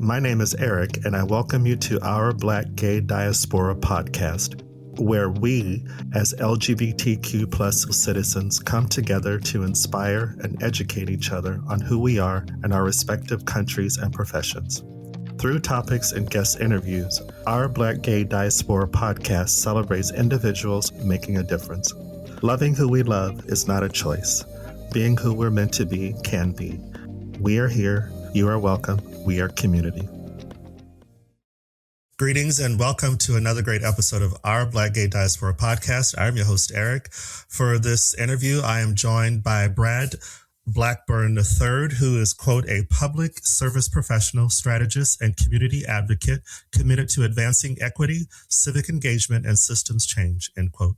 My name is Eric, and I welcome you to Our Black Gay Diaspora podcast, where we, as LGBTQ plus citizens, come together to inspire and educate each other on who we are in our respective countries and professions. Through topics and guest interviews, Our Black Gay Diaspora podcast celebrates individuals making a difference. Loving who we love is not a choice. Being who we're meant to be can be. We are here. You are welcome. We are community. Greetings and welcome to another great episode of Our Black Gay Diaspora podcast. I'm your host, Eric. For this interview, I am joined by Brad Blackburn III, who is, quote, a public service professional, strategist, and community advocate committed to advancing equity, civic engagement, and systems change, end quote.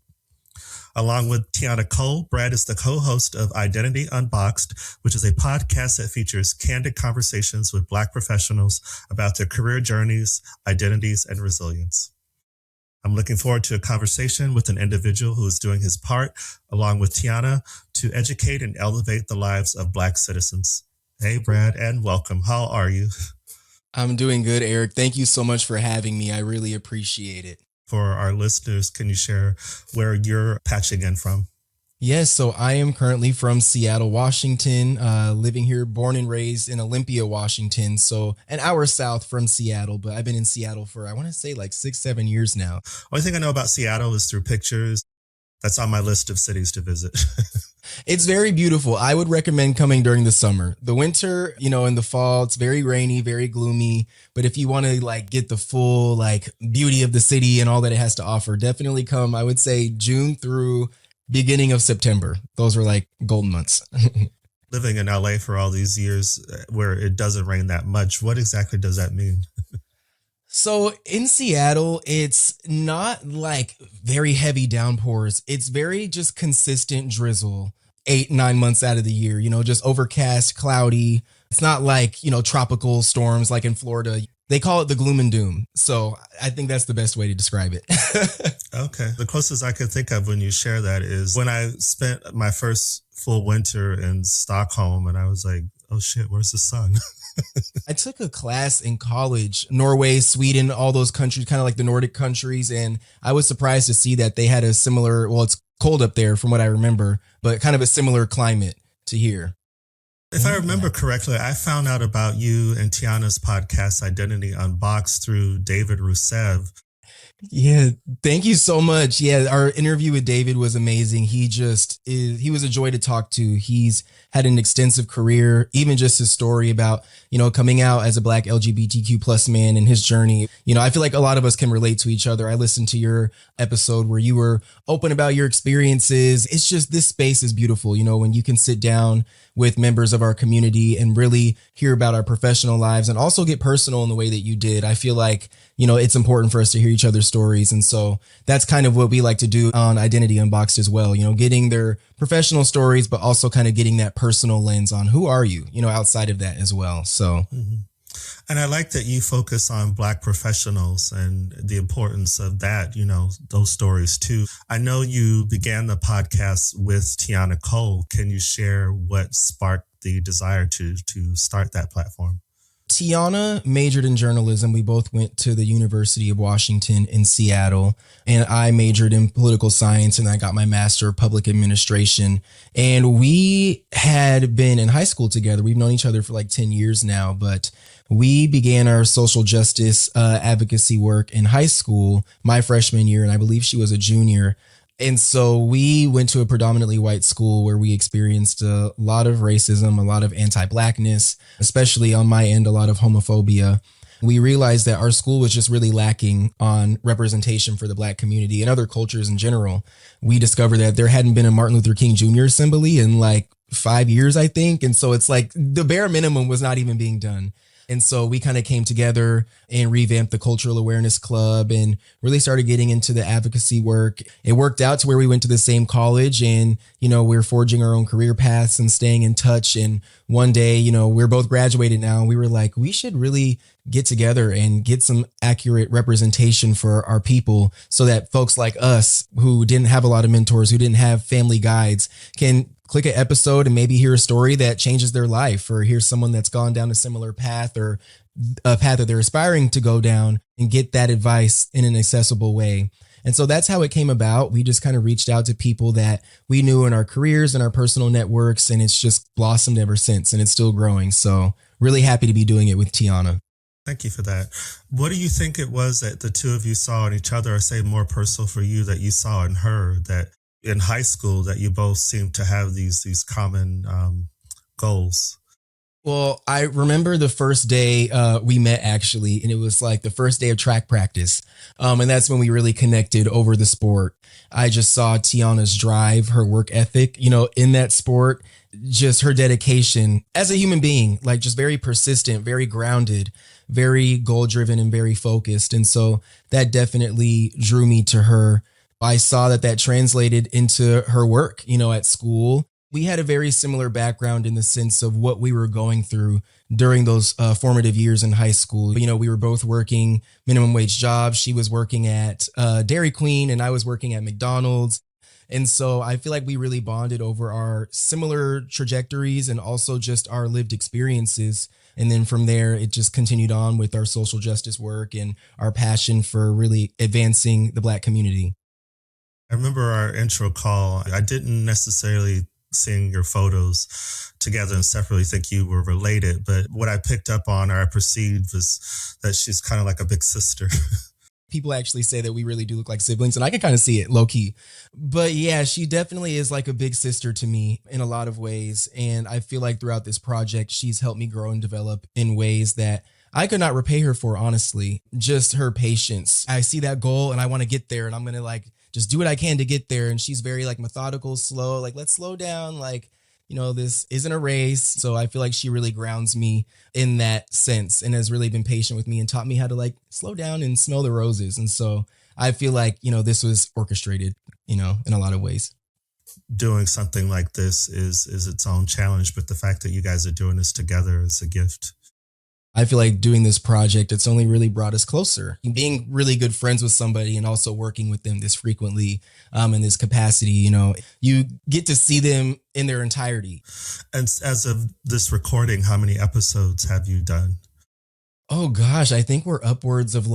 Along with Tiana Cole, Brad is the co-host of Identity Unboxed, which is a podcast that features candid conversations with Black professionals about their career journeys, identities, and resilience. I'm looking forward to a conversation with an individual who is doing his part, along with Tiana, to educate and elevate the lives of Black citizens. Hey, Brad, and welcome. How are you? I'm doing good, Eric. Thank you so much for having me. I really appreciate it. For our listeners, can you share where you're patching in from? Yes, so I am currently from Seattle, Washington, living here, born and raised in Olympia, Washington. So an hour south from Seattle, but I've been in Seattle for, I want to say like 6-7 years now. Only thing I know about Seattle is through pictures. That's on my list of cities to visit. It's very beautiful. I would recommend coming during the summer. The winter, in the fall, it's very rainy, very gloomy. But if you want to get the full beauty of the city and all that it has to offer, definitely come. I would say June through beginning of September. Those are golden months. Living in LA for all these years where it doesn't rain that much, what exactly does that mean? So in Seattle, it's not very heavy downpours. It's very just consistent drizzle 8-9 months out of the year, just overcast, cloudy. It's not tropical storms like in Florida. They call it the gloom and doom. So I think that's the best way to describe it. Okay. The closest I could think of when you share that is when I spent my first full winter in Stockholm and I was like, oh shit, where's the sun? I took a class in college, Norway, Sweden, all those countries, kind of like the Nordic countries. And I was surprised to see that they had a similar, well, it's cold up there from what I remember, but kind of a similar climate to here. If I remember correctly, I found out about you and Tiana's podcast, Identity Unboxed, through David Rusev. Yeah, thank you so much. Yeah, our interview with David was amazing. He was a joy to talk to. He's had an extensive career, even just his story about, coming out as a Black LGBTQ plus man and his journey. I feel like a lot of us can relate to each other. I listened to your episode where you were open about your experiences. It's just, this space is beautiful, when you can sit down with members of our community and really hear about our professional lives and also get personal in the way that you did. I feel like, it's important for us to hear each other's stories. And so that's kind of what we like to do on Identity Unboxed as well, getting their professional stories, but also kind of getting that personal lens on who are you, outside of that as well. So. Mm-hmm. And I like that you focus on Black professionals and the importance of that, those stories too. I know you began the podcast with Tiana Cole. Can you share what sparked the desire to start that platform? Tiana majored in journalism. We both went to the University of Washington in Seattle, and I majored in political science, and I got my master of public administration. And we had been in high school together. We've known each other for 10 years now, but we began our social justice advocacy work in high school, my freshman year, and I believe she was a junior. And so we went to a predominantly white school where we experienced a lot of racism, a lot of anti-Blackness, especially on my end, a lot of homophobia. We realized that our school was just really lacking on representation for the Black community and other cultures in general. We discovered that there hadn't been a Martin Luther King Jr. assembly in 5 years, I think. And so it's the bare minimum was not even being done. And so we kind of came together and revamped the Cultural Awareness Club and really started getting into the advocacy work. It worked out to where we went to the same college and, we're forging our own career paths and staying in touch. And one day, we're both graduated now. And we were like, we should really get together and get some accurate representation for our people so that folks like us who didn't have a lot of mentors, who didn't have family guides, can click an episode and maybe hear a story that changes their life, or hear someone that's gone down a similar path or a path that they're aspiring to go down and get that advice in an accessible way. And so that's how it came about. We just kind of reached out to people that we knew in our careers and our personal networks, and it's just blossomed ever since, and it's still growing. So really happy to be doing it with Tiana. Thank you for that. What do you think it was that the two of you saw in each other, or say more personal for you, that you saw in her, that in high school that you both seemed to have these common goals? Well, I remember the first day we met, actually, and it was like the first day of track practice. And that's when we really connected over the sport. I just saw Tiana's drive, her work ethic, in that sport, just her dedication as a human being, like just very persistent, very grounded, very goal driven, and very focused. And so that definitely drew me to her. I saw that translated into her work, at school. We had a very similar background in the sense of what we were going through during those formative years in high school. We were both working minimum wage jobs. She was working at Dairy Queen and I was working at McDonald's. And so I feel like we really bonded over our similar trajectories and also just our lived experiences. And then from there, it just continued on with our social justice work and our passion for really advancing the Black community. I remember our intro call. I didn't necessarily, seeing your photos together and separately, think you were related, but what I picked up on, or I perceived, was that she's kind of like a big sister. People actually say that we really do look like siblings, and I can kind of see it low key. But yeah, she definitely is like a big sister to me in a lot of ways. And I feel like throughout this project, she's helped me grow and develop in ways that I could not repay her for, honestly. Just her patience. I see that goal and I want to get there, and I'm going to just do what I can to get there. And she's very methodical, slow, let's slow down. This isn't a race. So I feel like she really grounds me in that sense and has really been patient with me and taught me how to slow down and smell the roses. And so I feel like, this was orchestrated, in a lot of ways. Doing something like this is its own challenge, but the fact that you guys are doing this together is a gift. I feel like doing this project, it's only really brought us closer. Being really good friends with somebody and also working with them this frequently in this capacity, you get to see them in their entirety. And as of this recording, how many episodes have you done? Oh gosh, I think we're upwards of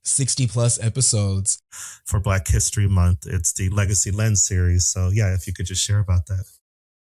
60 plus episodes. For Black History Month, it's the Legacy Lens series. So yeah, if you could just share about that.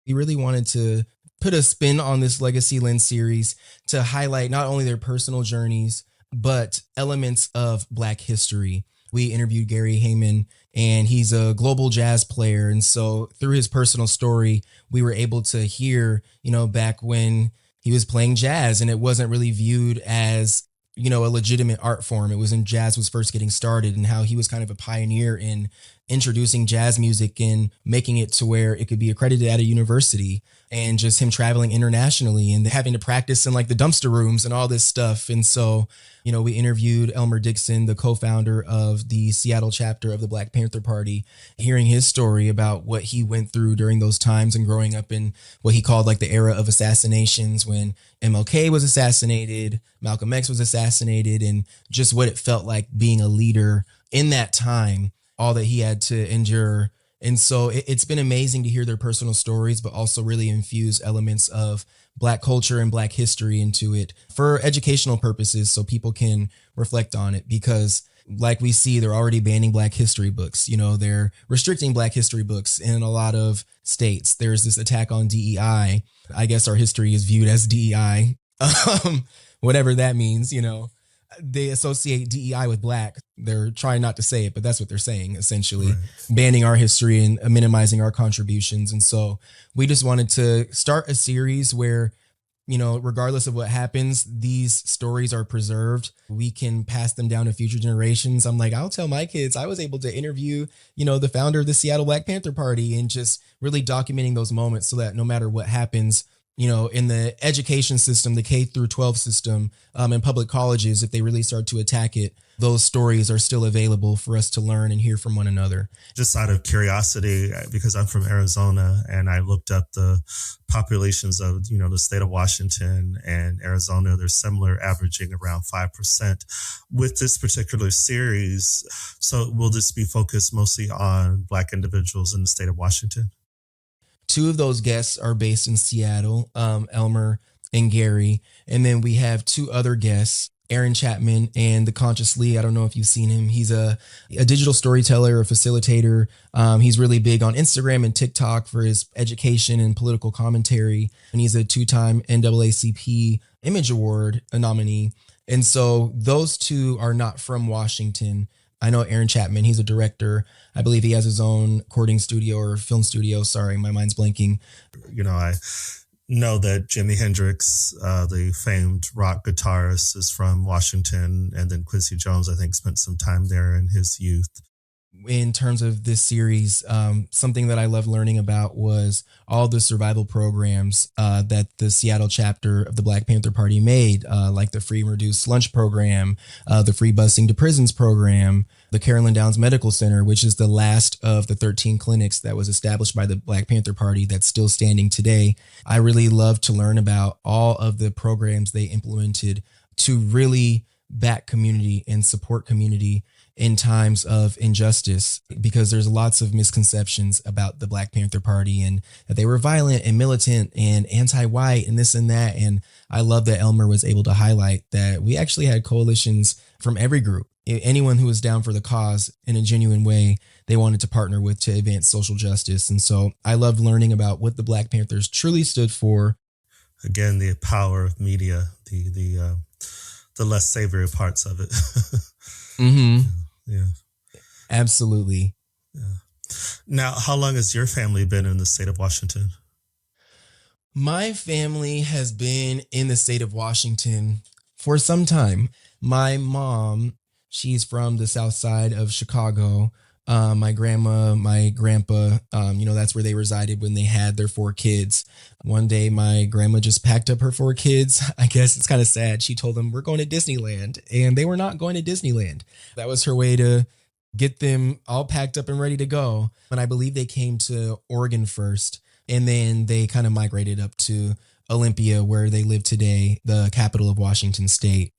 We really wanted to put a spin on this Legacy Lens series to highlight not only their personal journeys, but elements of Black history. We interviewed Gary Heyman, and he's a global jazz player. And so through his personal story, we were able to hear, back when he was playing jazz and it wasn't really viewed as, a legitimate art form. It was when jazz was first getting started, and how he was kind of a pioneer in introducing jazz music and making it to where it could be accredited at a university, and just him traveling internationally and having to practice in the dumpster rooms and all this stuff. And so, we interviewed Elmer Dixon, the co-founder of the Seattle chapter of the Black Panther Party, hearing his story about what he went through during those times and growing up in what he called the era of assassinations, when MLK was assassinated, Malcolm X was assassinated, and just what it felt like being a leader in that time, all that he had to endure. And so it's been amazing to hear their personal stories, but also really infuse elements of Black culture and Black history into it for educational purposes, so people can reflect on it. Because like we see, they're already banning Black history books. They're restricting Black history books in a lot of states. There's this attack on DEI. I guess our history is viewed as DEI, whatever that means. They associate DEI with Black. They're trying not to say it, but that's what they're saying, essentially, right. Banning our history and minimizing our contributions. And so we just wanted to start a series where, regardless of what happens, these stories are preserved. We can pass them down to future generations. I'll tell my kids I was able to interview, the founder of the Seattle Black Panther Party, and just really documenting those moments so that no matter what happens, in the education system, the K through 12 system, in public colleges, if they really start to attack it, those stories are still available for us to learn and hear from one another. Just out of curiosity, because I'm from Arizona, and I looked up the populations of, the state of Washington and Arizona, they're similar, averaging around 5%. With this particular series, so will this be focused mostly on Black individuals in the state of Washington? Two of those guests are based in Seattle. Elmer and Gary. And then we have two other guests, Aaron Chapman and the Conscious Lee. I don't know if you've seen him. He's a digital storyteller, a facilitator. He's really big on Instagram and TikTok for his education and political commentary. And he's a two-time NAACP Image Award nominee. And so those two are not from Washington. I know Aaron Chapman, he's a director. I believe he has his own recording studio or film studio. Sorry, my mind's blanking. I know that Jimi Hendrix, the famed rock guitarist, is from Washington. And then Quincy Jones, I think, spent some time there in his youth. In terms of this series, something that I love learning about was all the survival programs that the Seattle chapter of the Black Panther Party made, like the free and reduced lunch program, the free busing to prisons program, the Carolyn Downs Medical Center, which is the last of the 13 clinics that was established by the Black Panther Party that's still standing today. I really love to learn about all of the programs they implemented to really back community and support community in times of injustice, because there's lots of misconceptions about the Black Panther Party and that they were violent and militant and anti-white and this and that. And I love that Elmer was able to highlight that we actually had coalitions from every group. Anyone who was down for the cause in a genuine way, they wanted to partner with to advance social justice. And so I loved learning about what the Black Panthers truly stood for. Again, the power of media, the less savory parts of it. Mm-hmm. Yeah. Absolutely. Yeah. Now, how long has your family been in the state of Washington? My family has been in the state of Washington for some time. My mom, she's from the south side of Chicago. My grandma, my grandpa, that's where they resided when they had their 4 kids. One day, my grandma just packed up her 4 kids. I guess it's kind of sad. She told them, we're going to Disneyland, and they were not going to Disneyland. That was her way to get them all packed up and ready to go. And I believe they came to Oregon first, and then they kind of migrated up to Olympia, where they live today, the capital of Washington State.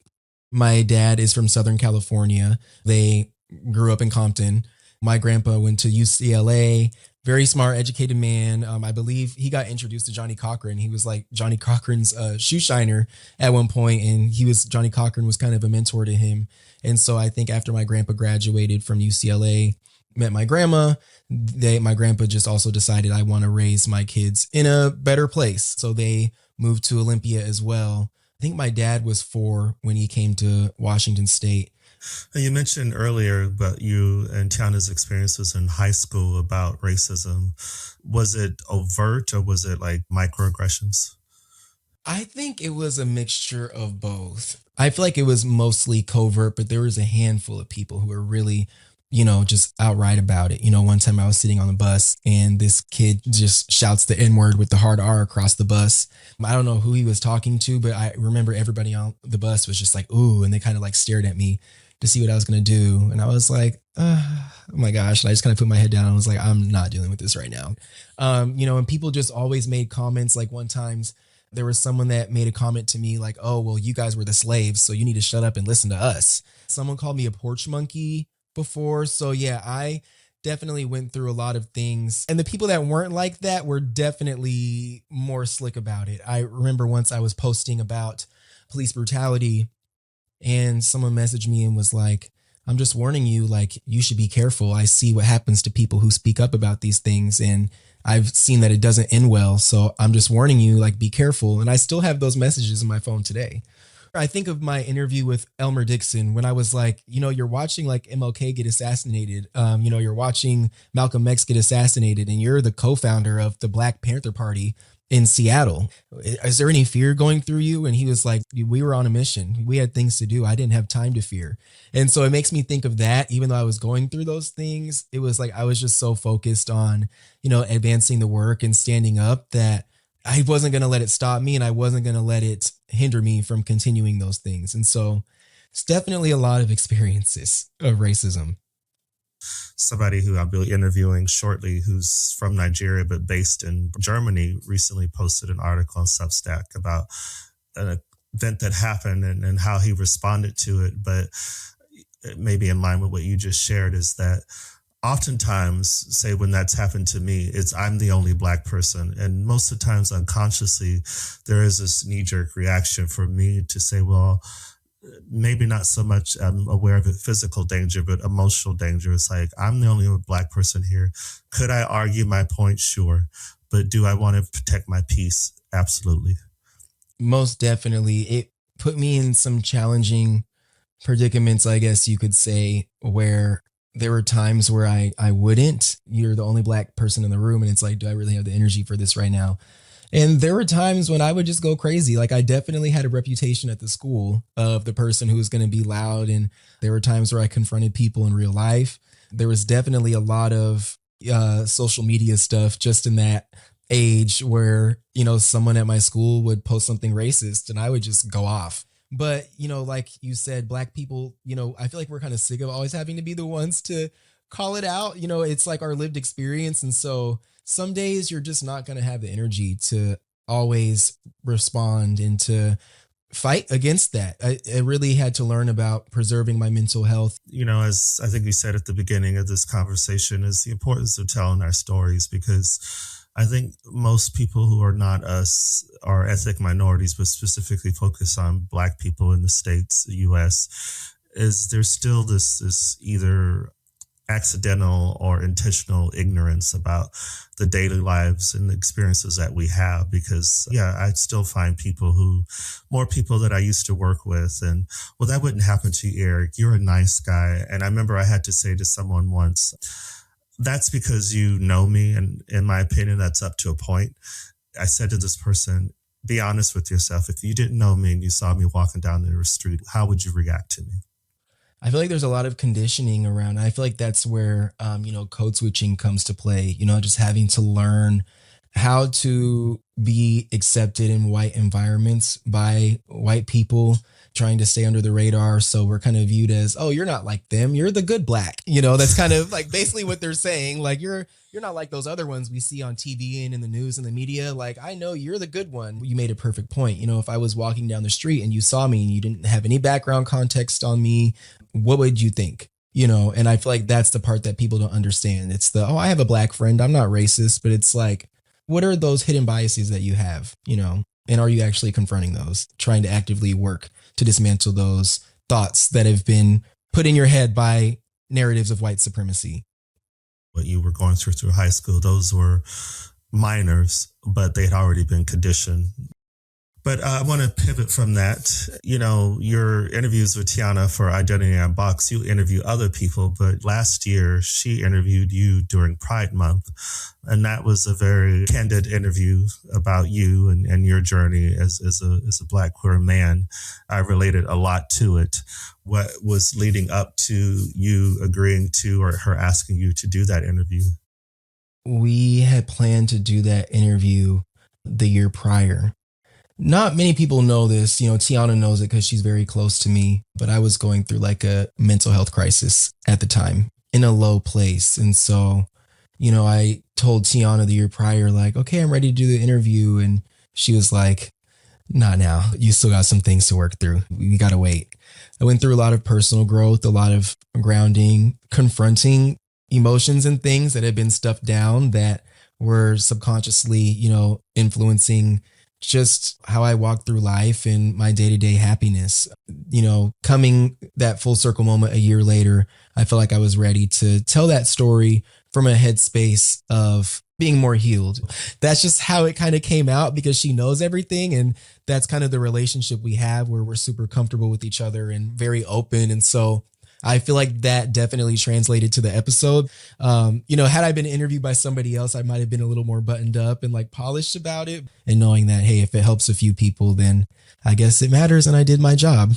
My dad is from Southern California. They grew up in Compton. My grandpa went to UCLA, very smart, educated man. I believe he got introduced to Johnny Cochran. He was like Johnny Cochran's shoe shiner at one point, and Johnny Cochran was kind of a mentor to him. And so I think after my grandpa graduated from UCLA, met my grandma, my grandpa just also decided I want to raise my kids in a better place. So they moved to Olympia as well. I think my dad was 4 when he came to Washington State. You mentioned earlier about you and Tiana's experiences in high school about racism. Was it overt or was it like microaggressions? I think it was a mixture of both. I feel like it was mostly covert, but there was a handful of people who were really, just outright about it. One time I was sitting on the bus and this kid just shouts the N-word with the hard R across the bus. I don't know who he was talking to, but I remember everybody on the bus was just like, ooh, and they kind of like stared at me to see what I was going to do. And I was like, oh my gosh. And I just kind of put my head down. I was like, I'm not dealing with this right now. And people just always made comments. Like one time there was someone that made a comment to me like, oh, well, you guys were the slaves, so you need to shut up and listen to us. Someone called me a porch monkey before. So yeah, I definitely went through a lot of things. And the people that weren't like that were definitely more slick about it. I remember once I was posting about police brutality, and someone messaged me and was like, I'm just warning you, like, you should be careful. I see what happens to people who speak up about these things, and I've seen that it doesn't end well. So I'm just warning you, like, be careful. And I still have those messages in my phone today. I think of my interview with Elmer Dixon when I was like, you're watching like MLK get assassinated. You're watching Malcolm X get assassinated, and you're the co-founder of the Black Panther Party in Seattle. Is there any fear going through you? And he was like, we were on a mission. We had things to do. I didn't have time to fear. And so it makes me think of that. Even though I was going through those things, it was like I was just so focused on, advancing the work and standing up that I wasn't going to let it stop me, and I wasn't going to let it hinder me from continuing those things. And so it's definitely a lot of experiences of racism. Somebody who I'll be interviewing shortly, who's from Nigeria but based in Germany, recently posted an article on Substack about an event that happened and how he responded to it. But maybe in line with what you just shared is that oftentimes, say when that's happened to me, I'm the only Black person. And most of the times unconsciously, there is this knee-jerk reaction for me to say, well, maybe not so much I'm aware of it, physical danger, but emotional danger. It's like, I'm the only Black person here. Could I argue my point? Sure. But do I want to protect my peace? Absolutely. Most definitely. It put me in some challenging predicaments, I guess you could say, where there were times where I wouldn't. You're the only Black person in the room, and it's like, do I really have the energy for this right now? And there were times when I would just go crazy. Like, I definitely had a reputation at the school of the person who was going to be loud. And there were times where I confronted people in real life. There was definitely a lot of social media stuff just in that age where, someone at my school would post something racist and I would just go off. But, like you said, Black people, I feel like we're kind of sick of always having to be the ones to call it out. It's like our lived experience. And so some days you're just not going to have the energy to always respond and to fight against that. I really had to learn about preserving my mental health. As I think we said at the beginning of this conversation, is the importance of telling our stories, because I think most people who are not us are ethnic minorities, but specifically focus on Black people in the States, the US, is there's still this either accidental or intentional ignorance about the daily lives and the experiences that we have. Because I still find more people that I used to work with, and well, that wouldn't happen to you, Eric. You're a nice guy. And I remember I had to say to someone once, that's because you know me. And in my opinion, that's up to a point. I said to this person, be honest with yourself. If you didn't know me and you saw me walking down the street, how would you react to me? I feel like there's a lot of conditioning around. I feel like that's where, code switching comes to play, just having to learn how to be accepted in white environments by white people, trying to stay under the radar. So we're kind of viewed as, oh, you're not like them. You're the good Black. That's kind of like basically what they're saying. Like, you're not like those other ones we see on TV and in the news and the media. Like, I know you're the good one. You made a perfect point. If I was walking down the street and you saw me and you didn't have any background context on me, what would you think? And I feel like that's the part that people don't understand. It's I have a Black friend. I'm not racist, but it's like, what are those hidden biases that you have, and are you actually confronting those, trying to actively work to dismantle those thoughts that have been put in your head by narratives of white supremacy? What you were going through high school, those were minors, but they had already been conditioned. But I want to pivot from that. Your interviews with Tiana for Identity Unboxed, you interview other people, but last year she interviewed you during Pride Month. And that was a very candid interview about you and your journey as a Black queer man. I related a lot to it. What was leading up to you agreeing to, or her asking you to do that interview? We had planned to do that interview the year prior. Not many people know this. Tiana knows it because she's very close to me, but I was going through like a mental health crisis at the time, in a low place. And so, I told Tiana the year prior, like, okay, I'm ready to do the interview. And she was like, not now. You still got some things to work through. We got to wait. I went through a lot of personal growth, a lot of grounding, confronting emotions and things that had been stuffed down that were subconsciously, influencing just how I walk through life and my day-to-day happiness. Coming that full circle moment a year later, I felt like I was ready to tell that story from a headspace of being more healed. That's just how it kind of came out, because she knows everything. And that's kind of the relationship we have, where we're super comfortable with each other and very open. And so I feel like that definitely translated to the episode. Had I been interviewed by somebody else, I might have been a little more buttoned up and like polished about it. And knowing that, hey, if it helps a few people, then I guess it matters and I did my job.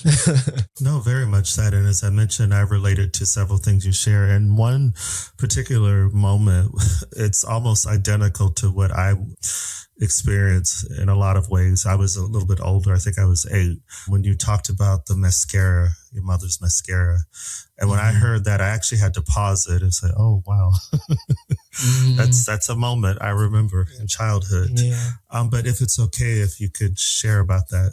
No, very much that. And as I mentioned, I related to several things you share. And one particular moment, it's almost identical to what I experienced in a lot of ways. I was a little bit older. I think I was 8 when you talked about the mascara, your mother's mascara. And when I heard that, I actually had to pause it and say, oh, wow. That's a moment I remember in childhood. Yeah. But if it's okay, if you could share about that.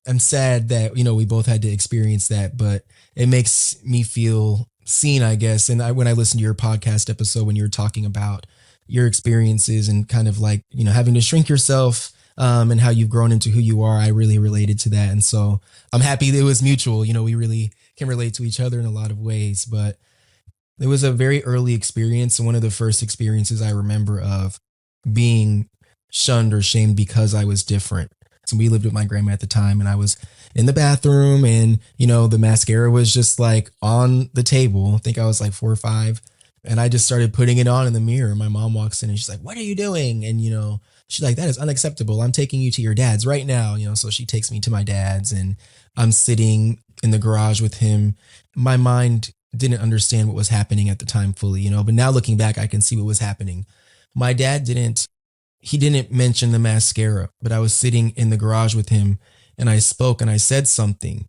I'm sad that, we both had to experience that, but it makes me feel seen, I guess. And when I listened to your podcast episode, when you were talking about your experiences and kind of like, having to shrink yourself, and how you've grown into who you are, I really related to that. And so I'm happy that it was mutual. We really can relate to each other in a lot of ways, but it was a very early experience. And one of the first experiences I remember of being shunned or shamed because I was different. So we lived with my grandma at the time, and I was in the bathroom, and, the mascara was just like on the table. I think I was like 4 or 5. And I just started putting it on in the mirror. My mom walks in and she's like, "What are you doing?" And, she's like, "That is unacceptable. I'm taking you to your dad's right now." So she takes me to my dad's, and I'm sitting in the garage with him. My mind didn't understand what was happening at the time fully, but now looking back, I can see what was happening. My dad he didn't mention the mascara, but I was sitting in the garage with him, and I spoke and I said something,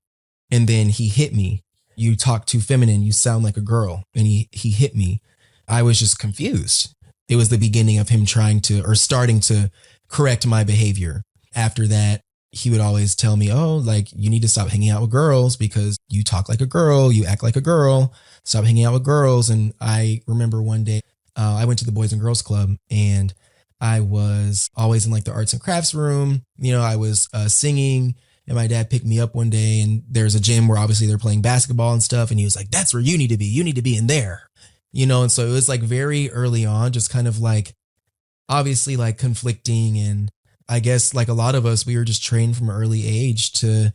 and then he hit me. "You talk too feminine. You sound like a girl." And he hit me. I was just confused. It was the beginning of him starting to correct my behavior. After that, he would always tell me, "Oh, like, you need to stop hanging out with girls because you talk like a girl, you act like a girl, stop hanging out with girls." And I remember one day, I went to the Boys and Girls Club, and I was always in like the arts and crafts room. I was singing, and my dad picked me up one day, and there's a gym where obviously they're playing basketball and stuff. And he was like, "That's where you need to be. You need to be in there." And so it was like very early on, just kind of like, obviously like conflicting. And I guess like a lot of us, we were just trained from an early age to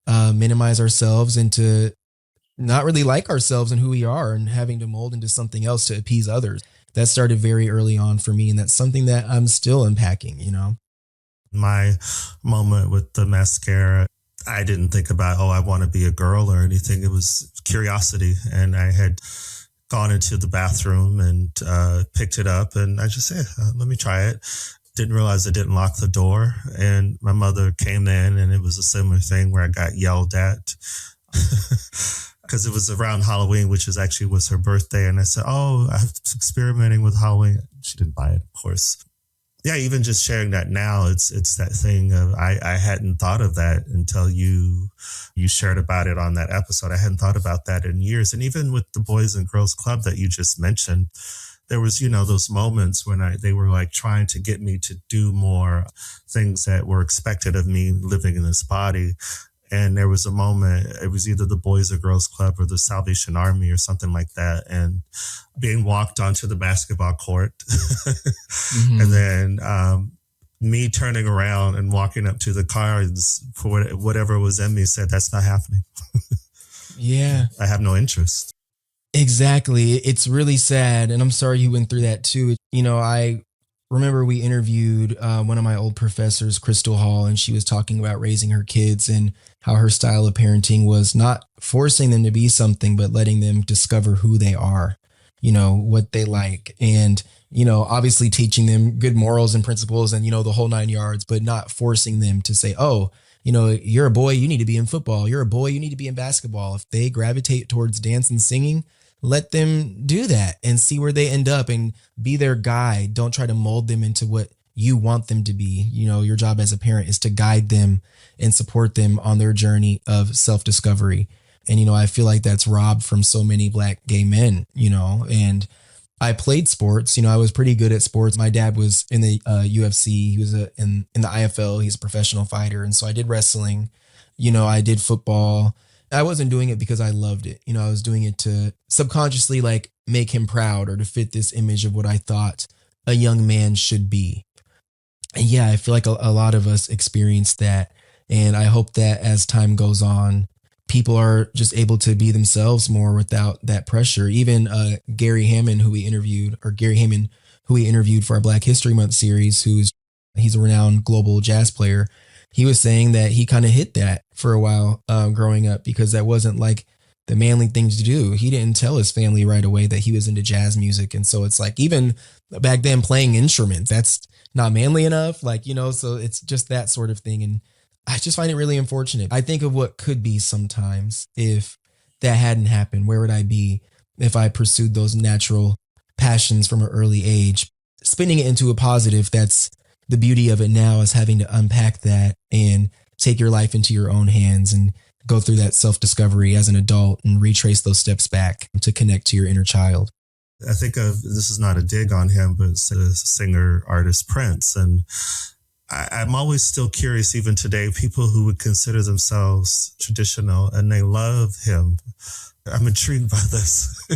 minimize ourselves and to not really like ourselves and who we are, and having to mold into something else to appease others. That started very early on for me. And that's something that I'm still unpacking, My moment with the mascara, I didn't think about, oh, I want to be a girl or anything. It was curiosity. And I had gone into the bathroom and picked it up, and I just said, let me try it. Didn't realize I didn't lock the door. And my mother came in, and it was a similar thing where I got yelled at because it was around Halloween, which was her birthday. And I said, "Oh, I'm experimenting with Halloween." She didn't buy it, of course. Yeah, even just sharing that now, it's that thing of I hadn't thought of that until you shared about it on that episode. I hadn't thought about that in years. And even with the Boys and Girls Club that you just mentioned, there was, those moments when they were like trying to get me to do more things that were expected of me living in this body. And there was a moment, it was either the Boys or Girls Club or the Salvation Army or something like that, and being walked onto the basketball court. Mm-hmm. And then me turning around and walking up to the cars for whatever was in me said, "That's not happening." Yeah. I have no interest. Exactly. It's really sad. And I'm sorry you went through that too. I remember we interviewed one of my old professors, Crystal Hall, and she was talking about raising her kids and how her style of parenting was not forcing them to be something, but letting them discover who they are, what they like. And, obviously teaching them good morals and principles and, the whole 9 yards, but not forcing them to say, "Oh, you're a boy, you need to be in football. You're a boy, you need to be in basketball." If they gravitate towards dance and singing, let them do that and see where they end up, and be their guide. Don't try to mold them into what you want them to be. Your job as a parent is to guide them and support them on their journey of self-discovery. And, I feel like that's robbed from so many Black gay men, and I played sports. I was pretty good at sports. My dad was in the UFC. He was in the IFL. He's a professional fighter. And so I did wrestling. I did football. I wasn't doing it because I loved it. I was doing it to subconsciously like make him proud or to fit this image of what I thought a young man should be. And yeah, I feel like a lot of us experience that. And I hope that as time goes on, people are just able to be themselves more without that pressure. Even Gary Hammond, who we interviewed for our Black History Month series, he's a renowned global jazz player. He was saying that he kind of hit that for a while growing up, because that wasn't like the manly thing to do. He didn't tell his family right away that he was into jazz music. And so it's like, even back then, playing instruments, that's not manly enough. Like, so it's just that sort of thing. And I just find it really unfortunate. I think of what could be sometimes if that hadn't happened. Where would I be if I pursued those natural passions from an early age? Spinning it into a positive, that's the beauty of it now, is having to unpack that and take your life into your own hands and go through that self-discovery as an adult and retrace those steps back to connect to your inner child. I think of, this is not a dig on him, but it's the singer artist Prince. And I'm always still curious, even today, people who would consider themselves traditional and they love him. I'm intrigued by this.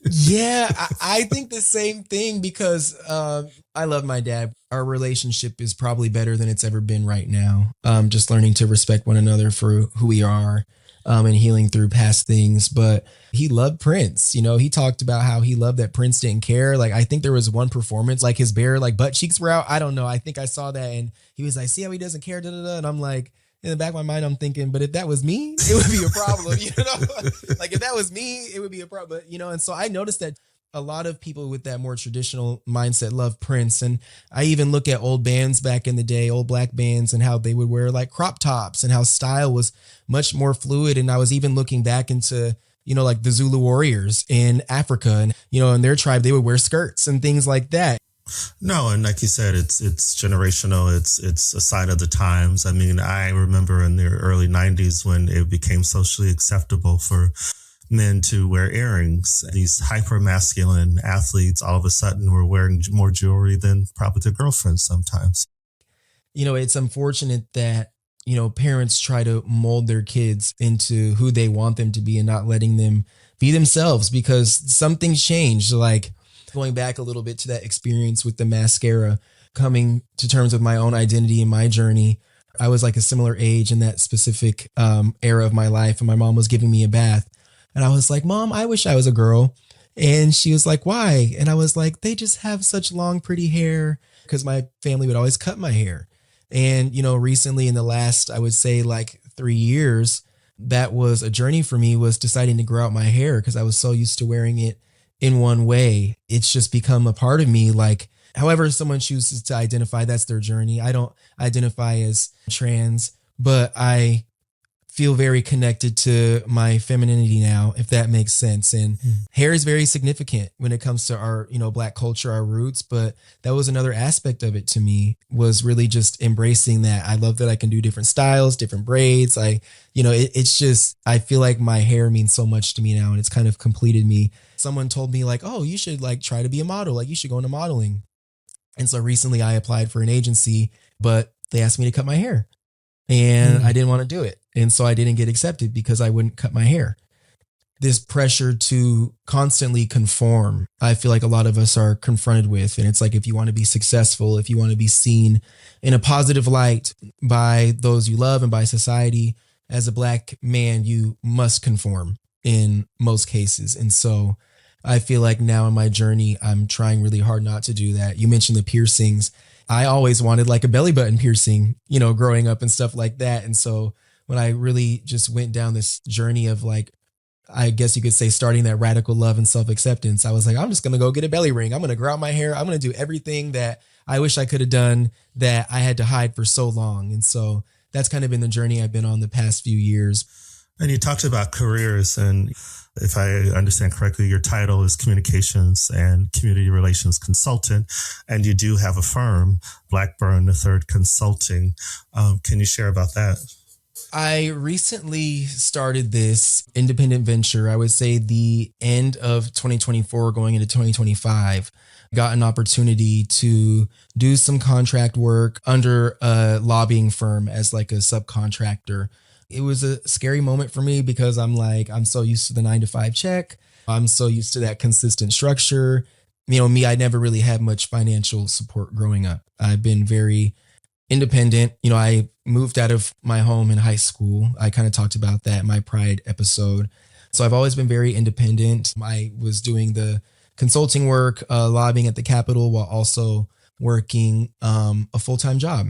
Yeah, I think the same thing because I love my dad. Our relationship is probably better than it's ever been right now. Just learning to respect one another for who we are and healing through past things. But he loved Prince. You know, he talked about how he loved that Prince didn't care. Like, I think there was one performance, like his bare like butt cheeks were out. I don't know. I think I saw that and he was like, see how he doesn't care. Da, da, da. And I'm like, in the back of my mind, I'm thinking, but if that was me, it would be a problem, you know? Like if that was me, it would be a problem, you know? And so I noticed that a lot of people with that more traditional mindset love Prince. And I even look at old bands back in the day, old black bands, and how they would wear like crop tops and how style was much more fluid. And I was even looking back into, you know, like the Zulu warriors in Africa and, you know, in their tribe, they would wear skirts and things like that. No, and like you said, it's generational. It's a sign of the times. I mean, I remember in the early 90s when it became socially acceptable for men to wear earrings. These hyper masculine athletes all of a sudden were wearing more jewelry than probably their girlfriends sometimes. You know, it's unfortunate that, you know, parents try to mold their kids into who they want them to be and not letting them be themselves because some things change. Like, going back a little bit to that experience with the mascara, coming to terms with my own identity and my journey, I was like a similar age in that specific era of my life. And my mom was giving me a bath. And I was like, Mom, I wish I was a girl. And she was like, why? And I was like, they just have such long, pretty hair because my family would always cut my hair. And, you know, recently in the last, I would say like 3 years, that was a journey for me, was deciding to grow out my hair because I was so used to wearing it in one way. It's just become a part of me. Like, however someone chooses to identify, that's their journey. I don't identify as trans, but I feel very connected to my femininity now, if that makes sense. And hair is very significant when it comes to our, you know, Black culture, our roots. But that was another aspect of it to me, was really just embracing that. I love that I can do different styles, different braids. It's just, I feel like my hair means so much to me now, and it's kind of completed me. Someone told me like, oh, you should like try to be a model. Like you should go into modeling. And so recently I applied for an agency, but they asked me to cut my hair and I didn't want to do it. And so I didn't get accepted because I wouldn't cut my hair. This pressure to constantly conform, I feel like a lot of us are confronted with. And it's like, if you want to be successful, if you want to be seen in a positive light by those you love and by society, as a Black man, you must conform in most cases. And so I feel like now in my journey, I'm trying really hard not to do that. You mentioned the piercings. I always wanted like a belly button piercing, you know, growing up and stuff like that. And so when I really just went down this journey of like, I guess you could say, starting that radical love and self-acceptance, I was like, I'm just going to go get a belly ring. I'm going to grow out my hair. I'm going to do everything that I wish I could have done that I had to hide for so long. And so that's kind of been the journey I've been on the past few years. And you talked about careers, and if I understand correctly, your title is Communications and Community Relations Consultant, and you do have a firm, Blackburn III Consulting. Can you share about that? I recently started this independent venture. I would say the end of 2024 going into 2025, got an opportunity to do some contract work under a lobbying firm as like a subcontractor. It was a scary moment for me because I'm so used to the 9-to-5 check. I'm so used to that consistent structure. You know, me, I never really had much financial support growing up. I've been very independent. You know, I moved out of my home in high school. I kind of talked about that in my Pride episode. So I've always been very independent. I was doing the consulting work, lobbying at the Capitol, while also working a full-time job.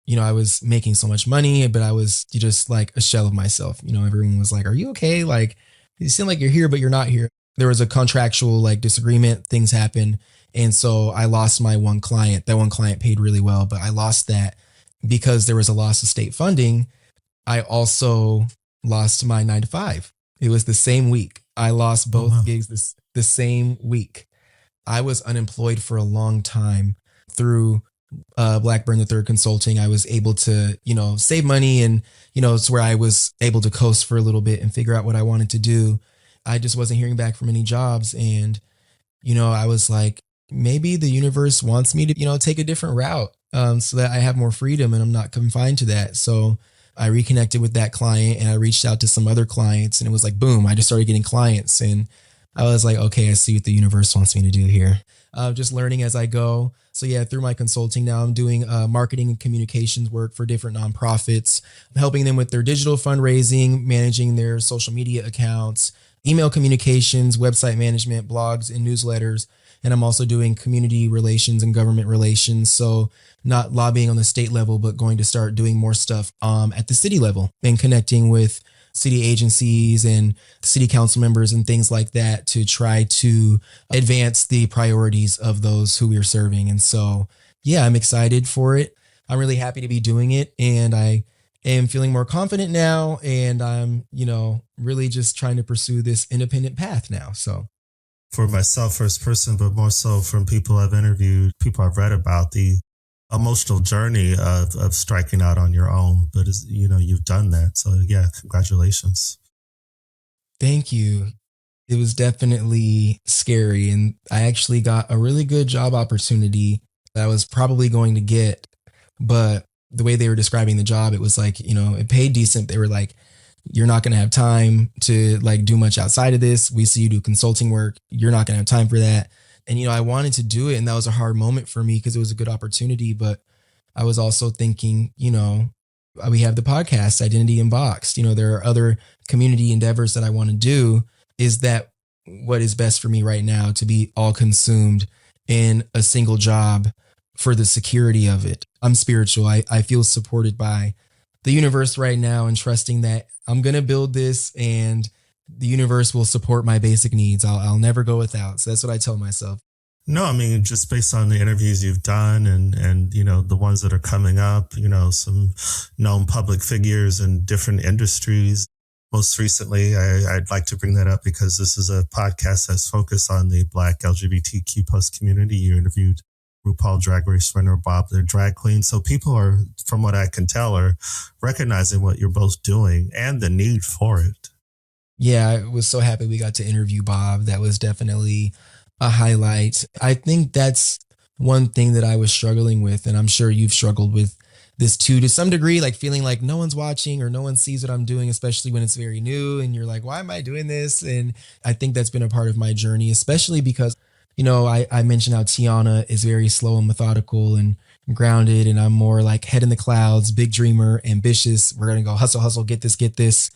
You know, I was making so much money, but I was just like a shell of myself. You know, everyone was like, are you okay? Like, you seem like you're here, but you're not here. There was a contractual like disagreement, things happen. And so I lost my one client. That one client paid really well, but I lost that because there was a loss of state funding. I also lost my 9-to-5. It was the same week. I lost both gigs the same week. I was unemployed for a long time through Blackburn III Consulting, I was able to, save money, and, it's where I was able to coast for a little bit and figure out what I wanted to do. I just wasn't hearing back from any jobs. And, I was like, maybe the universe wants me to, take a different route, so that I have more freedom and I'm not confined to that. So I reconnected with that client and I reached out to some other clients, and it was like, boom, I just started getting clients. And I was like, okay, I see what the universe wants me to do here. Just learning as I go. So yeah, through my consulting now, I'm doing marketing and communications work for different nonprofits. I'm helping them with their digital fundraising, managing their social media accounts, email communications, website management, blogs, and newsletters. And I'm also doing community relations and government relations. So not lobbying on the state level, but going to start doing more stuff at the city level and connecting with city agencies and city council members and things like that to try to advance the priorities of those who we're serving. And so, yeah, I'm excited for it. I'm really happy to be doing it. And I am feeling more confident now. And I'm, really just trying to pursue this independent path now. So For myself, first person, but more so from people I've interviewed, people I've read about, the emotional journey of striking out on your own. But you've done that. So yeah, congratulations. thank you. It was definitely scary. And I actually got a really good job opportunity that I was probably going to get. But the way they were describing the job, it was like, it paid decent. They were like, you're not going to have time to like do much outside of this. We see you do consulting work. You're not going to have time for that. And, I wanted to do it. And that was a hard moment for me because it was a good opportunity. But I was also thinking, we have the podcast, Identity Unboxed. There are other community endeavors that I want to do. Is that what is best for me right now, to be all consumed in a single job for the security of it? I'm spiritual. I feel supported by the universe right now and trusting that I'm going to build this and the universe will support my basic needs. I'll never go without. So that's what I tell myself. No, I mean, just based on the interviews you've done and the ones that are coming up, some known public figures in different industries. Most recently, I'd like to bring that up because this is a podcast that's focused on the Black LGBTQ plus community. You interviewed RuPaul Drag Race winner Bob, their drag queen. So people are, from what I can tell, are recognizing what you're both doing and the need for it. Yeah, I was so happy we got to interview Bob. That was definitely a highlight. I think that's one thing that I was struggling with, and I'm sure you've struggled with this too, to some degree, like feeling like no one's watching or no one sees what I'm doing, especially when it's very new and you're like, why am I doing this? And I think that's been a part of my journey, especially because, I mentioned how Tiana is very slow and methodical and grounded, and I'm more like head in the clouds, big dreamer, ambitious. We're going to go hustle, hustle, get this, get this.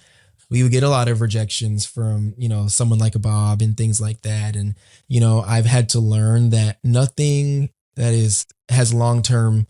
We would get a lot of rejections from, someone like a Bob and things like that. And, I've had to learn that nothing that has long-term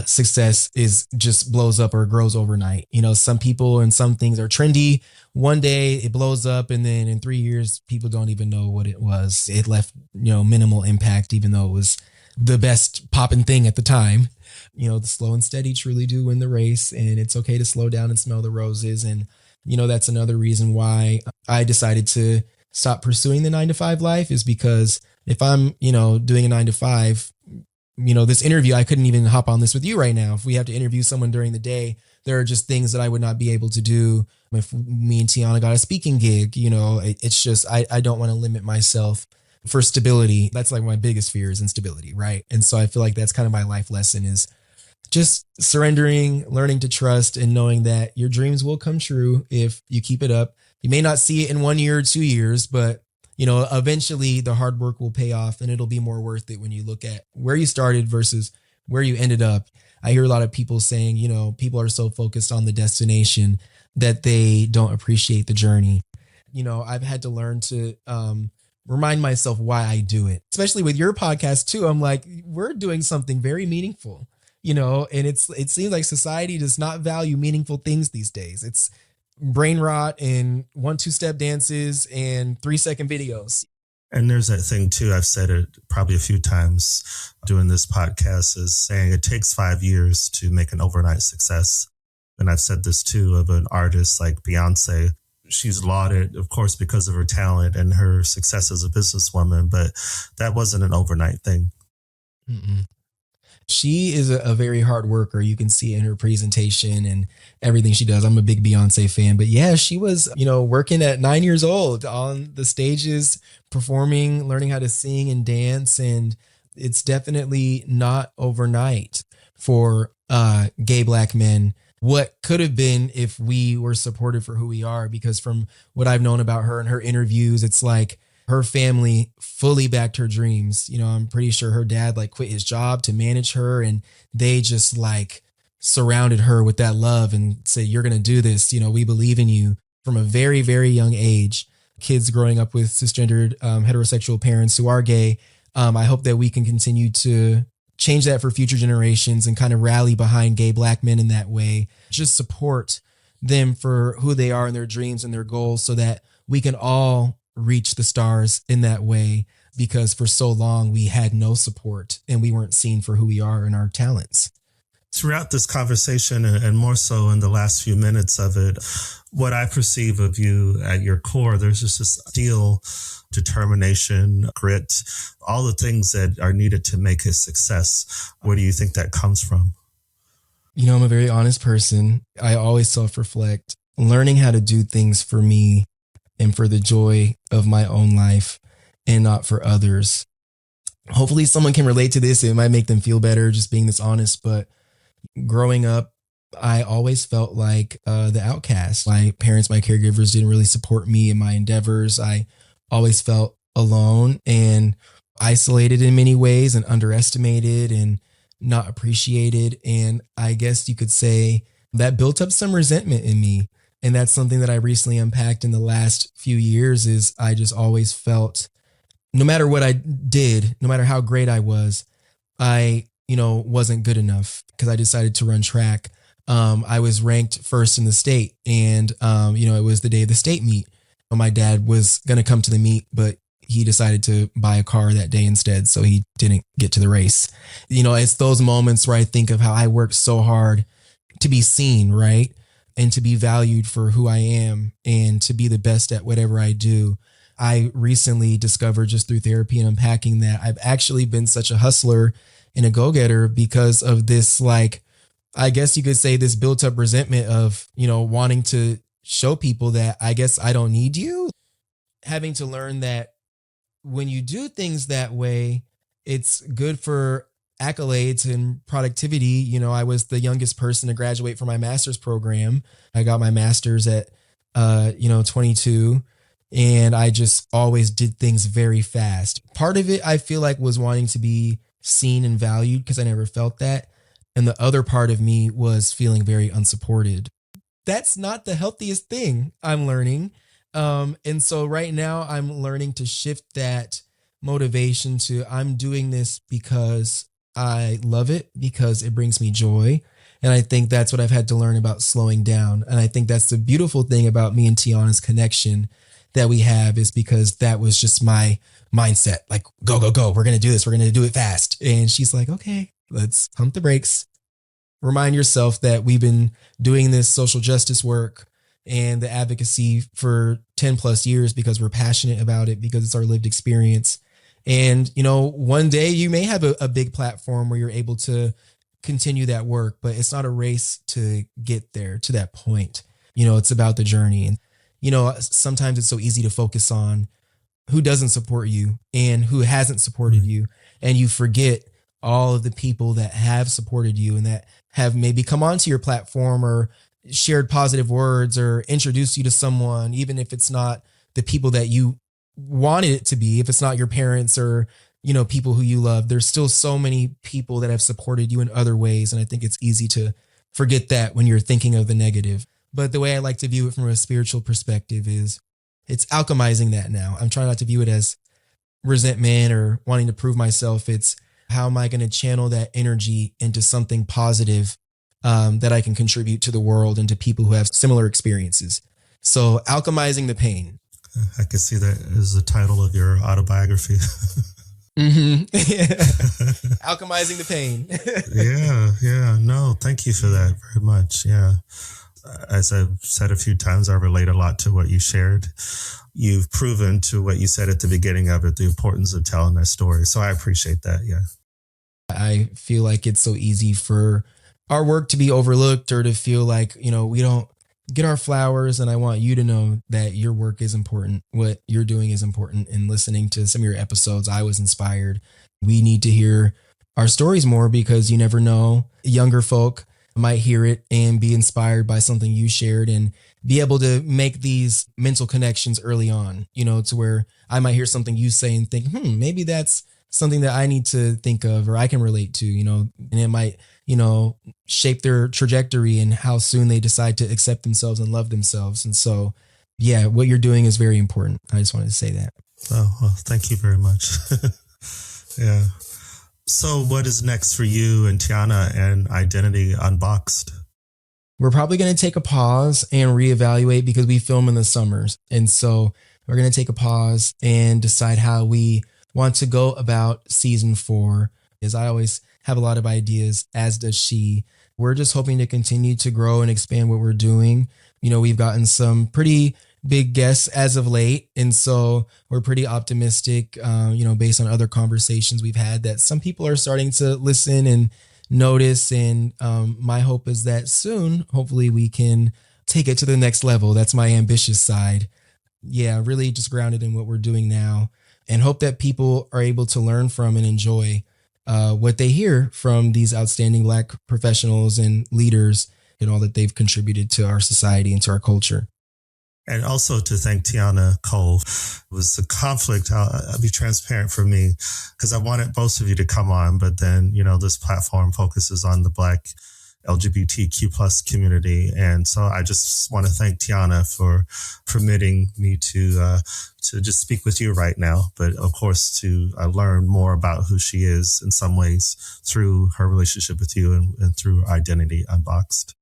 success is just blows up or grows overnight. Some people and some things are trendy. One day it blows up, and then in 3 years, people don't even know what it was. It left, minimal impact, even though it was the best popping thing at the time. The slow and steady truly do win the race, and it's okay to slow down and smell the roses. And, that's another reason why I decided to stop pursuing the 9-to-5 life, is because if I'm, doing a 9-to-5, this interview, I couldn't even hop on this with you right now. If we have to interview someone during the day, there are just things that I would not be able to do. If me and Tiana got a speaking gig, it's just, I don't want to limit myself for stability. That's like my biggest fear, is instability, right? And so I feel like that's kind of my life lesson, is just surrendering, learning to trust, and knowing that your dreams will come true if you keep it up. You may not see it in 1 year or 2 years, but eventually the hard work will pay off, and it'll be more worth it when you look at where you started versus where you ended up. I hear a lot of people saying, people are so focused on the destination that they don't appreciate the journey. I've had to learn to remind myself why I do it, especially with your podcast too. I'm like, we're doing something very meaningful, and it seems like society does not value meaningful things these days. It's brain rot and 1-2 step dances and 3-second videos. And there's that thing too, I've said it probably a few times doing this podcast, is saying it takes 5 years to make an overnight success. And I've said this too of an artist like Beyonce. She's lauded, of course, because of her talent and her success as a businesswoman, but that wasn't an overnight thing. Mm-mm. She is a very hard worker. You can see it in her presentation and everything she does. I'm a big Beyonce fan, but yeah, she was, working at 9 years old on the stages, performing, learning how to sing and dance. And it's definitely not overnight for gay Black men. What could have been if we were supported for who we are, because from what I've known about her and her interviews, it's like her family fully backed her dreams. I'm pretty sure her dad quit his job to manage her, and they just surrounded her with that love and said, "You're going to do this. We believe in you." From a very, very young age, kids growing up with cisgendered heterosexual parents who are gay. I hope that we can continue to change that for future generations and kind of rally behind gay Black men in that way. Just support them for who they are and their dreams and their goals, so that we can all reach the stars in that way, because for so long we had no support and we weren't seen for who we are and our talents. Throughout this conversation, and more so in the last few minutes of it, what I perceive of you at your core, there's just this steel, determination, grit, all the things that are needed to make a success. Where do you think that comes from? I'm a very honest person. I always self-reflect, learning how to do things for me and for the joy of my own life and not for others. Hopefully someone can relate to this. It might make them feel better just being this honest, but growing up, I always felt like the outcast. My parents, my caregivers didn't really support me in my endeavors. I always felt alone and isolated in many ways, and underestimated and not appreciated. And I guess you could say that built up some resentment in me. And that's something that I recently unpacked in the last few years. Is I just always felt, no matter what I did, no matter how great I was, I wasn't good enough, because I decided to run track. I was ranked first in the state, and it was the day of the state meet. My dad was going to come to the meet, but he decided to buy a car that day instead, so he didn't get to the race. It's those moments where I think of how I worked so hard to be seen, right? And to be valued for who I am and to be the best at whatever I do. I recently discovered, just through therapy and unpacking, that I've actually been such a hustler and a go-getter because of this, I guess you could say, this built up resentment of, wanting to show people that I guess I don't need you. Having to learn that when you do things that way, it's good for accolades and productivity. I was the youngest person to graduate from my master's program. I got my master's at, 22. And I just always did things very fast. Part of it, I feel like, was wanting to be seen and valued, because I never felt that. And the other part of me was feeling very unsupported. That's not the healthiest thing, I'm learning. And so right now I'm learning to shift that motivation to, I'm doing this because I love it, because it brings me joy. And I think that's what I've had to learn about slowing down. And I think that's the beautiful thing about me and Tiana's connection that we have, is because that was just my mindset. Go, go, go. We're going to do this. We're going to do it fast. And she's like, okay, let's pump the brakes. Remind yourself that we've been doing this social justice work and the advocacy for 10 plus years because we're passionate about it, because it's our lived experience. And, one day you may have a big platform where you're able to continue that work, but it's not a race to get there, to that point. It's about the journey. And, sometimes it's so easy to focus on who doesn't support you and who hasn't supported you. And you forget all of the people that have supported you and that have maybe come onto your platform or shared positive words or introduced you to someone, even if it's not the people that you wanted it to be, if it's not your parents or, people who you love. There's still so many people that have supported you in other ways. And I think it's easy to forget that when you're thinking of the negative. But the way I like to view it from a spiritual perspective is it's alchemizing that now. I'm trying not to view it as resentment or wanting to prove myself. It's, how am I going to channel that energy into something positive that I can contribute to the world and to people who have similar experiences? So alchemizing the pain. I can see that as the title of your autobiography. Alchemizing the pain. Yeah. No, thank you for that very much. Yeah. As I've said a few times, I relate a lot to what you shared. You've proven to what you said at the beginning of it, the importance of telling that story. So I appreciate that. Yeah. I feel like it's so easy for our work to be overlooked or to feel like, we don't get our flowers. And I want you to know that your work is important. What you're doing is important. And listening to some of your episodes, I was inspired. We need to hear our stories more because you never know. Younger folk might hear it and be inspired by something you shared and be able to make these mental connections early on, to where I might hear something you say and think, maybe that's something that I need to think of or I can relate to, and it might, shape their trajectory and how soon they decide to accept themselves and love themselves. And so, yeah, what you're doing is very important. I just wanted to say that. Oh, well, thank you very much. Yeah. So what is next for you and Tiana and Identity Unboxed? We're probably going to take a pause and reevaluate because we film in the summers. And so we're going to take a pause and decide how we want to go about season 4. As I always have a lot of ideas, as does she. We're just hoping to continue to grow and expand what we're doing. We've gotten some pretty big guests as of late. And so we're pretty optimistic, based on other conversations we've had, that some people are starting to listen and notice. And my hope is that soon, hopefully we can take it to the next level. That's my ambitious side. Yeah, really just grounded in what we're doing now and hope that people are able to learn from and enjoy what they hear from these outstanding Black professionals and leaders and all that they've contributed to our society and to our culture. And also to thank Tiana Cole. It was a conflict. I'll be transparent for me because I wanted both of you to come on, but then, this platform focuses on the Black LGBTQ plus community. And so I just want to thank Tiana for permitting me to just speak with you right now. But of course, to learn more about who she is in some ways through her relationship with you and through Identity Unboxed.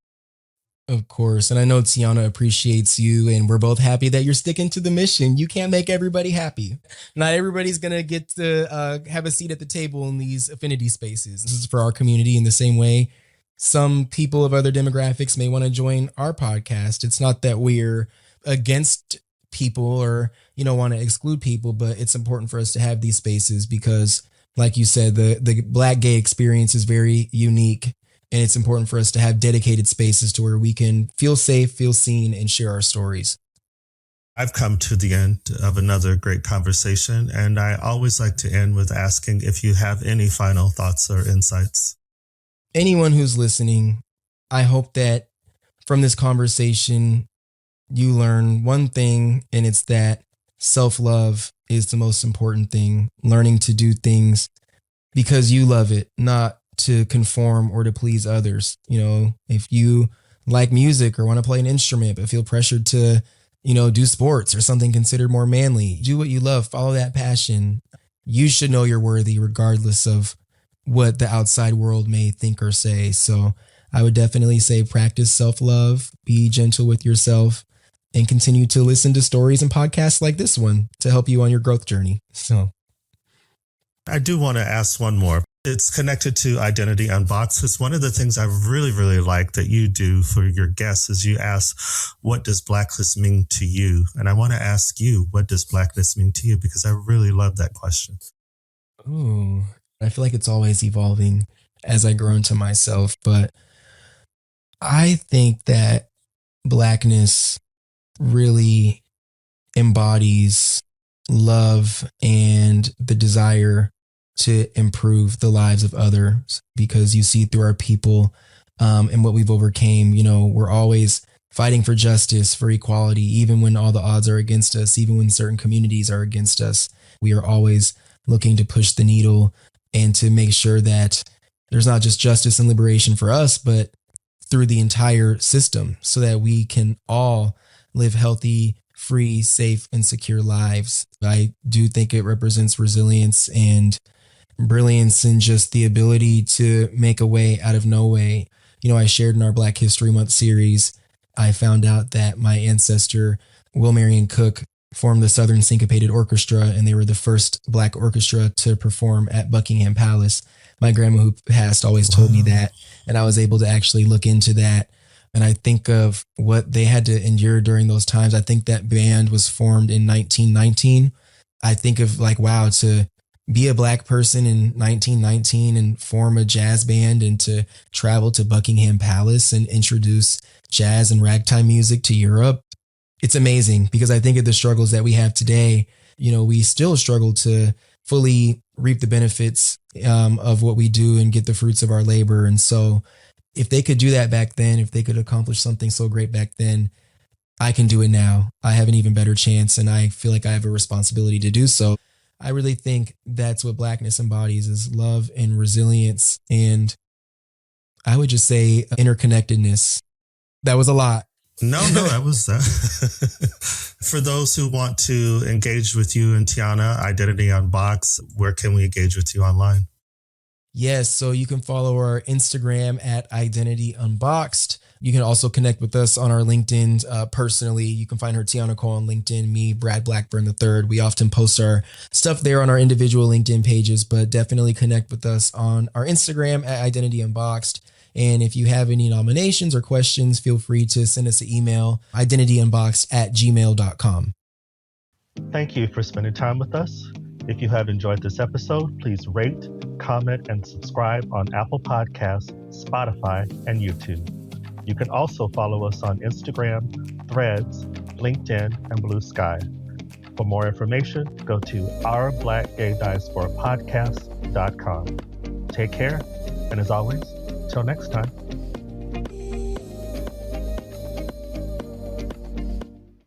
Of course. And I know Tiana appreciates you, and we're both happy that you're sticking to the mission. You can't make everybody happy. Not everybody's going to get to have a seat at the table in these affinity spaces. This is for our community in the same way. Some people of other demographics may want to join our podcast. It's not that we're against people or, want to exclude people, but it's important for us to have these spaces because, like you said, the Black gay experience is very unique. And it's important for us to have dedicated spaces to where we can feel safe, feel seen, and share our stories. I've come to the end of another great conversation, and I always like to end with asking if you have any final thoughts or insights. Anyone who's listening, I hope that from this conversation, you learn one thing, and it's that self-love is the most important thing. Learning to do things because you love it, not to conform or to please others. If you like music or want to play an instrument, but feel pressured to, do sports or something considered more manly, do what you love, follow that passion. You should know you're worthy regardless of what the outside world may think or say. So I would definitely say practice self-love, be gentle with yourself, and continue to listen to stories and podcasts like this one to help you on your growth journey. So I do want to ask one more. It's connected to Identity Unboxed. It's one of the things I really, really like that you do for your guests is you ask, what does Blackness mean to you? And I want to ask you, what does Blackness mean to you? Because I really love that question. Ooh, I feel like it's always evolving as I grow into myself. But I think that Blackness really embodies love and the desire to improve the lives of others, because you see through our people and what we've overcame, we're always fighting for justice, for equality, even when all the odds are against us, even when certain communities are against us. We are always looking to push the needle and to make sure that there's not just justice and liberation for us, but through the entire system so that we can all live healthy, free, safe, and secure lives. I do think it represents resilience and brilliance and just the ability to make a way out of no way. I shared in our Black History Month series, I found out that my ancestor, Will Marion Cook, formed the Southern Syncopated Orchestra, and they were the first Black orchestra to perform at Buckingham Palace. My grandma, who passed, always told me that, and I was able to actually look into that. And I think of what they had to endure during those times. I think that band was formed in 1919. I think of wow, to be a Black person in 1919 and form a jazz band and to travel to Buckingham Palace and introduce jazz and ragtime music to Europe. It's amazing because I think of the struggles that we have today. We still struggle to fully reap the benefits of what we do and get the fruits of our labor. And so if they could do that back then, if they could accomplish something so great back then, I can do it now. I have an even better chance, and I feel like I have a responsibility to do so. I really think that's what Blackness embodies is love and resilience. And I would just say interconnectedness. That was a lot. No, that was for those who want to engage with you and Tiana, Identity Unboxed, where can we engage with you online? Yes, so you can follow our Instagram at Identity Unboxed. You can also connect with us on our LinkedIn personally. You can find her, Tiana Cole, on LinkedIn, me, Brad Blackburn III. We often post our stuff there on our individual LinkedIn pages, but definitely connect with us on our Instagram at Identity Unboxed. And if you have any nominations or questions, feel free to send us an email, identityunboxed@gmail.com. Thank you for spending time with us. If you have enjoyed this episode, please rate, comment, and subscribe on Apple Podcasts, Spotify, and YouTube. You can also follow us on Instagram, Threads, LinkedIn, and Blue Sky. For more information, go to Our Black Gay Diaspora Podcast.com. Take care, and as always, till next time.